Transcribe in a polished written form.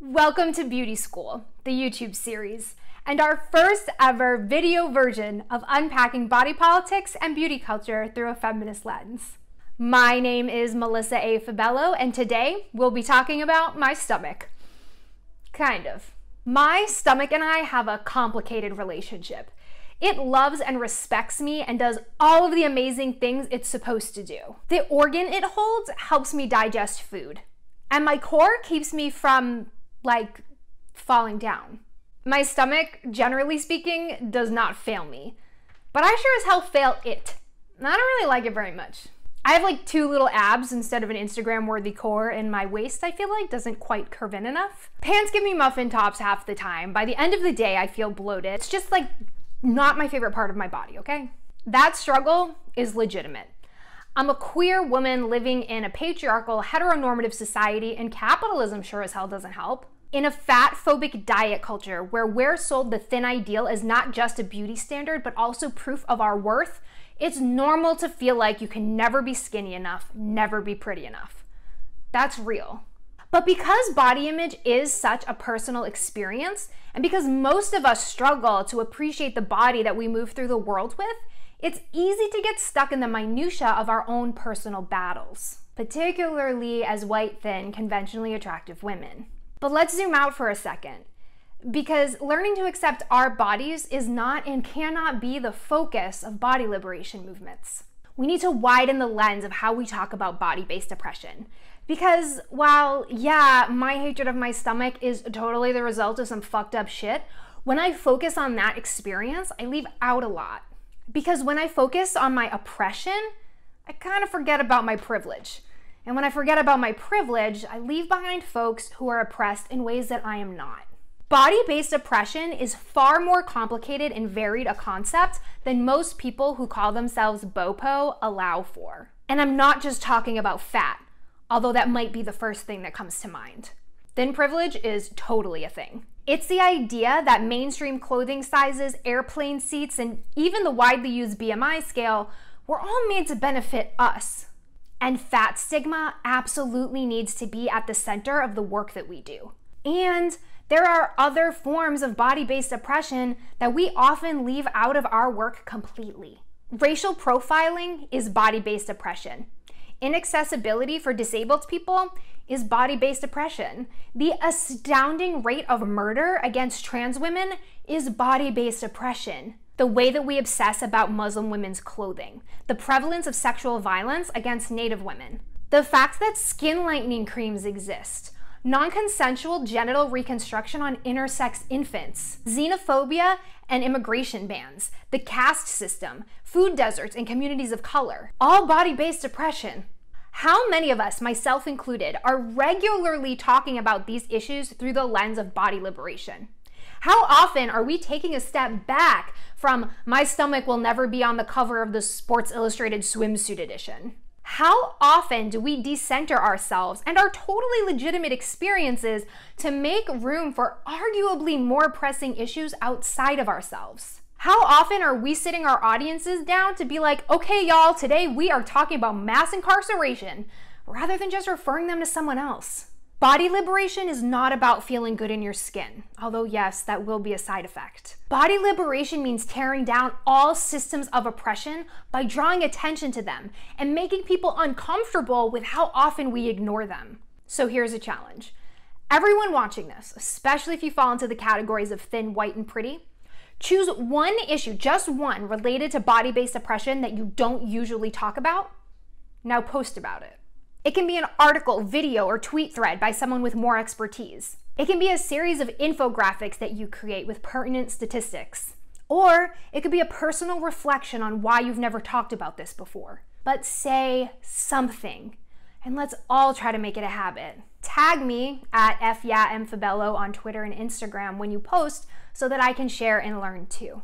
Welcome to Beauty School, the YouTube series, and our first ever video version of unpacking body politics and beauty culture through a feminist lens. My name is Melissa A. Fabello, and today we'll be talking about my stomach. Kind of. My stomach and I have a complicated relationship. It loves and respects me and does all of the amazing things it's supposed to do. The organ it holds helps me digest food, and my core keeps me from falling down. My stomach, generally speaking, does not fail me, but I sure as hell fail it. I don't really like it very much. I have two little abs instead of an Instagram-worthy core, and my waist, I feel like, doesn't quite curve in enough. Pants give me muffin tops half the time. By the end of the day, I feel bloated. It's just not my favorite part of my body, okay? That struggle is legitimate. I'm a queer woman living in a patriarchal, heteronormative society, and capitalism sure as hell doesn't help. In a fat-phobic diet culture where we're sold the thin ideal as not just a beauty standard, but also proof of our worth, it's normal to feel like you can never be skinny enough, never be pretty enough. That's real. But because body image is such a personal experience, and because most of us struggle to appreciate the body that we move through the world with, it's easy to get stuck in the minutia of our own personal battles, particularly as white, thin, conventionally attractive women. But let's zoom out for a second, because learning to accept our bodies is not and cannot be the focus of body liberation movements. We need to widen the lens of how we talk about body-based oppression. Because while, yeah, my hatred of my stomach is totally the result of some fucked up shit, when I focus on that experience, I leave out a lot. Because when I focus on my oppression, I kind of forget about my privilege. And when I forget about my privilege, I leave behind folks who are oppressed in ways that I am not. Body-based oppression is far more complicated and varied a concept than most people who call themselves BOPO allow for. And I'm not just talking about fat, although that might be the first thing that comes to mind. Thin privilege is totally a thing. It's the idea that mainstream clothing sizes, airplane seats, and even the widely used BMI scale were all made to benefit us. And fat stigma absolutely needs to be at the center of the work that we do. And there are other forms of body-based oppression that we often leave out of our work completely. Racial profiling is body-based oppression. Inaccessibility for disabled people is body-based oppression. The astounding rate of murder against trans women is body-based oppression. The way that we obsess about Muslim women's clothing, the prevalence of sexual violence against Native women, the fact that skin lightening creams exist, non-consensual genital reconstruction on intersex infants, xenophobia and immigration bans, the caste system, food deserts in communities of color, all body-based oppression. How many of us, myself included, are regularly talking about these issues through the lens of body liberation? How often are we taking a step back from my stomach will never be on the cover of the Sports Illustrated swimsuit edition? How often do we decenter ourselves and our totally legitimate experiences to make room for arguably more pressing issues outside of ourselves? How often are we sitting our audiences down to be like, okay, y'all, today we are talking about mass incarceration, rather than just referring them to someone else? Body liberation is not about feeling good in your skin, although yes, that will be a side effect. Body liberation means tearing down all systems of oppression by drawing attention to them and making people uncomfortable with how often we ignore them. So here's a challenge. Everyone watching this, especially if you fall into the categories of thin, white, and pretty, choose one issue, just one, related to body-based oppression that you don't usually talk about. Now post about it. It can be an article, video, or tweet thread by someone with more expertise. It can be a series of infographics that you create with pertinent statistics. Or it could be a personal reflection on why you've never talked about this before. But say something, and let's all try to make it a habit. Tag me at FYAMFabello on Twitter and Instagram when you post so that I can share and learn too.